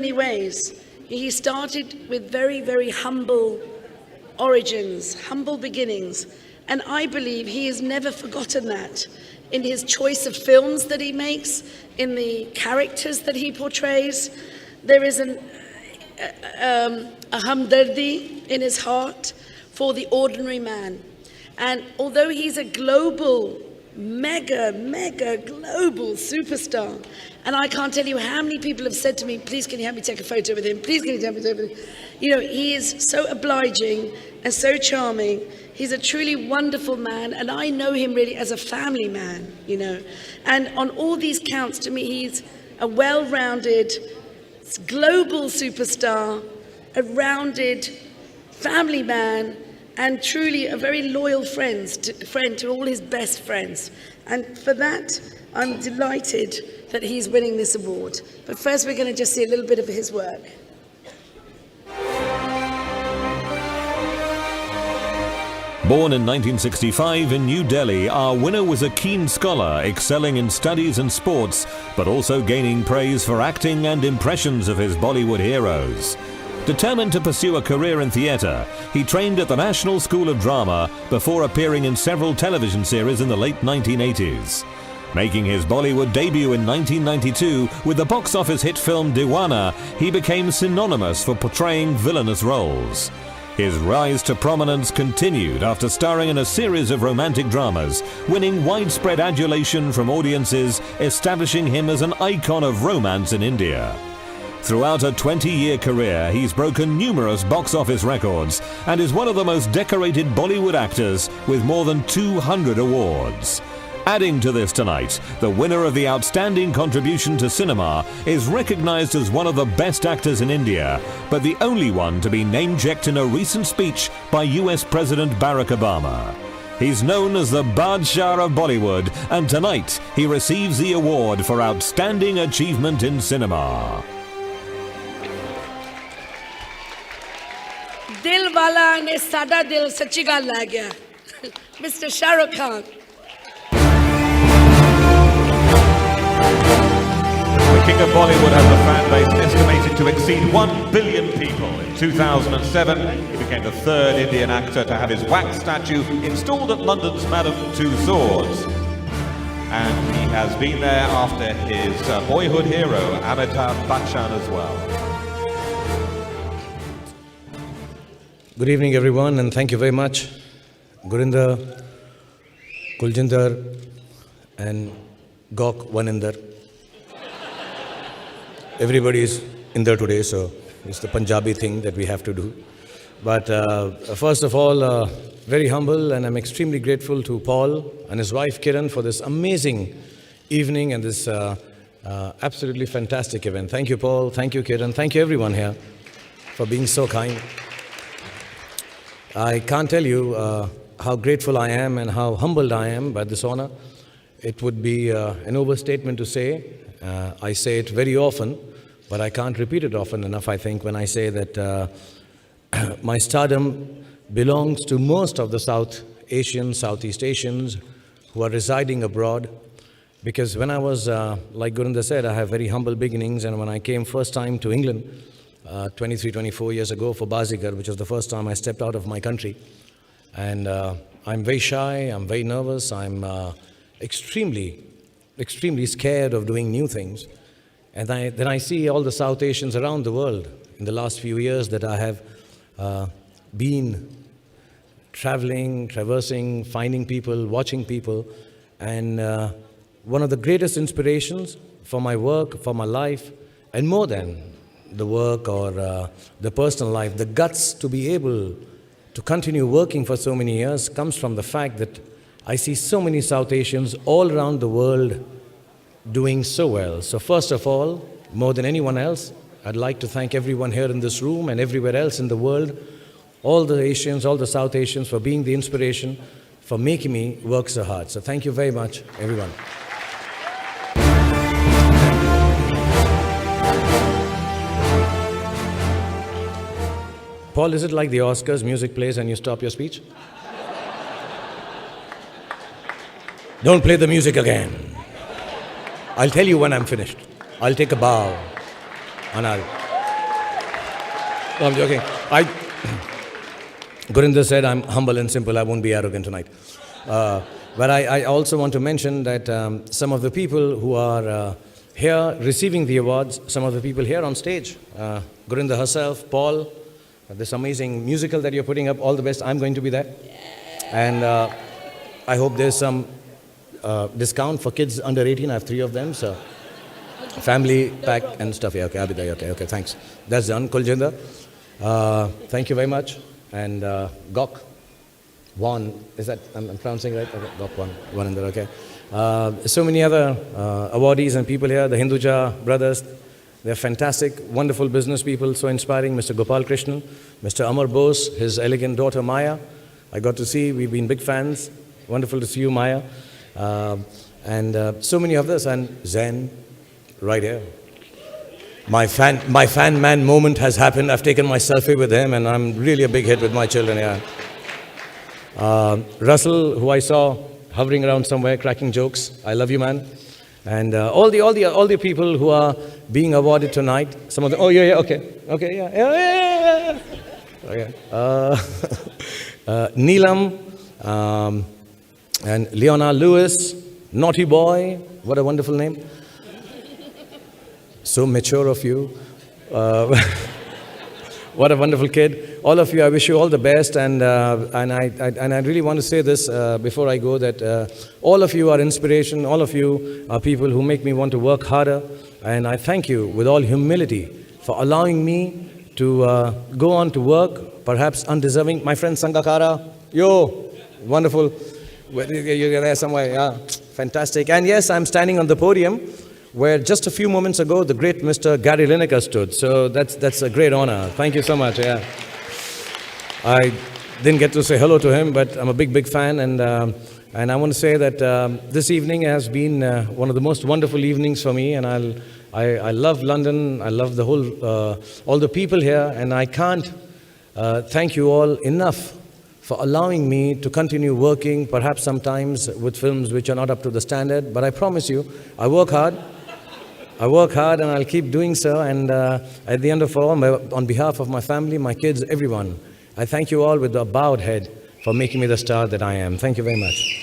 many ways. He started with very, very humble origins, humble beginnings, and I believe he has never forgotten that in his choice of films that he makes, in the characters that he portrays. There is a hamdardi in his heart for the ordinary man. And although he's a global, mega global superstar, and I can't tell you how many people have said to me, please can you help me take a photo with him? Please can you help me take a photo with him? You know, he is so obliging and so charming. He's a truly wonderful man, and I know him really as a family man, you know. And on all these counts, to me, he's a well-rounded, global superstar, a rounded family man, and truly a very loyal friend to all his best friends. And for that, I'm delighted that he's winning this award. But first, we're going to just see a little bit of his work. Born in 1965 in New Delhi, our winner was a keen scholar, excelling in studies and sports, but also gaining praise for acting and impressions of his Bollywood heroes. Determined to pursue a career in theatre, he trained at the National School of Drama before appearing in several television series in the late 1980s. Making his Bollywood debut in 1992 with the box office hit film Deewana, he became synonymous for portraying villainous roles. His rise to prominence continued after starring in a series of romantic dramas, winning widespread adulation from audiences, establishing him as an icon of romance in India. Throughout a 20-year career, he's broken numerous box office records and is one of the most decorated Bollywood actors with more than 200 awards. Adding to this tonight, the winner of the Outstanding Contribution to Cinema is recognized as one of the best actors in India, but the only one to be name-checked in a recent speech by US President Barack Obama. He's known as the Badshah of Bollywood, and tonight he receives the award for Outstanding Achievement in Cinema. Dil wala ne sada dil sachi gal lag gaya. Mr. Shah Rukh Khan. The King of Bollywood has a fan base estimated to exceed 1 billion people. In 2007, he became the third Indian actor to have his wax statue installed at London's Madame Tussauds. And he has been there after his boyhood hero, Amitabh Bachchan, as well. Good evening, everyone, and thank you very much, Gurinder, Kuljinder, and Gok Waninder. Everybody is in there today, so it's the Punjabi thing that we have to do. But first of all, very humble, and I'm extremely grateful to Paul and his wife Kiran for this amazing evening and this absolutely fantastic event. Thank you, Paul. Thank you, Kiran. Thank you, everyone here, for being so kind. I can't tell you how grateful I am and how humbled I am by this honor. It would be an overstatement to say. I say it very often, but I can't repeat it often enough, I think, when I say that my stardom belongs to most of the South Asians, Southeast Asians who are residing abroad. Because when I was, like Gurinder said, I have very humble beginnings, and when I came first time to England, 23, 24 years ago for Bazigar, which was the first time I stepped out of my country. And I'm very shy, I'm very nervous, I'm extremely scared of doing new things. And then I see all the South Asians around the world in the last few years that I have been traveling, traversing, finding people, watching people. And one of the greatest inspirations for my work, for my life, and more than the work or the personal life, the guts to be able to continue working for so many years comes from the fact that I see so many South Asians all around the world doing so well. So first of all, more than anyone else, I'd like to thank everyone here in this room and everywhere else in the world, all the Asians, all the South Asians, for being the inspiration, for making me work so hard. So thank you very much, everyone. Paul, is it like the Oscars, music plays and you stop your speech? Don't play the music again. I'll tell you when I'm finished. I'll take a bow and I'll... No, I'm joking. Gurinder said I'm humble and simple. I won't be arrogant tonight. But I also want to mention that some of the people who are here receiving the awards, some of the people here on stage, Gurinder herself, Paul, this amazing musical that you're putting up, all the best. I'm going to be there. And I hope there's some discount for kids under 18. I have 3 of them, so family pack and stuff. Yeah, okay, I'll be there. Okay, thanks. That's done. Kuljinder, thank you very much. And Gok, Wan, is that, I'm pronouncing right? Okay, Gok Wan, okay. So many other awardees and people here, the Hinduja brothers. They're fantastic, wonderful business people, so inspiring. Mr. Gopal Krishnan, Mr. Amar Bose, his elegant daughter Maya. I got to see, we've been big fans. Wonderful to see you, Maya. And so many others, and Zen, right here. My fan man moment has happened. I've taken my selfie with him, and I'm really a big hit with my children, yeah. Russell, who I saw hovering around somewhere, cracking jokes. I love you, man. And all the people who are being awarded tonight. Some of them. Oh yeah, okay, yeah. Okay. Neelam and Leona Lewis, Naughty Boy. What a wonderful name. So mature of you. What a wonderful kid. All of you, I wish you all the best. And I really want to say this before I go, that all of you are inspiration. All of you are people who make me want to work harder. And I thank you with all humility for allowing me to go on to work, perhaps undeserving. My friend Sanghakara, yo, wonderful. You're there somewhere, yeah, fantastic. And yes, I'm standing on the podium where just a few moments ago, the great Mr. Gary Lineker stood. So that's a great honor. Thank you so much, yeah. I didn't get to say hello to him, but I'm a big fan. And I want to say that this evening has been one of the most wonderful evenings for me. And I love London. I love the whole, all the people here. And I can't thank you all enough for allowing me to continue working, perhaps sometimes with films which are not up to the standard. But I promise you, I work hard. I work hard, and I'll keep doing so. And at the end of all, on behalf of my family, my kids, everyone, I thank you all with a bowed head for making me the star that I am. Thank you very much.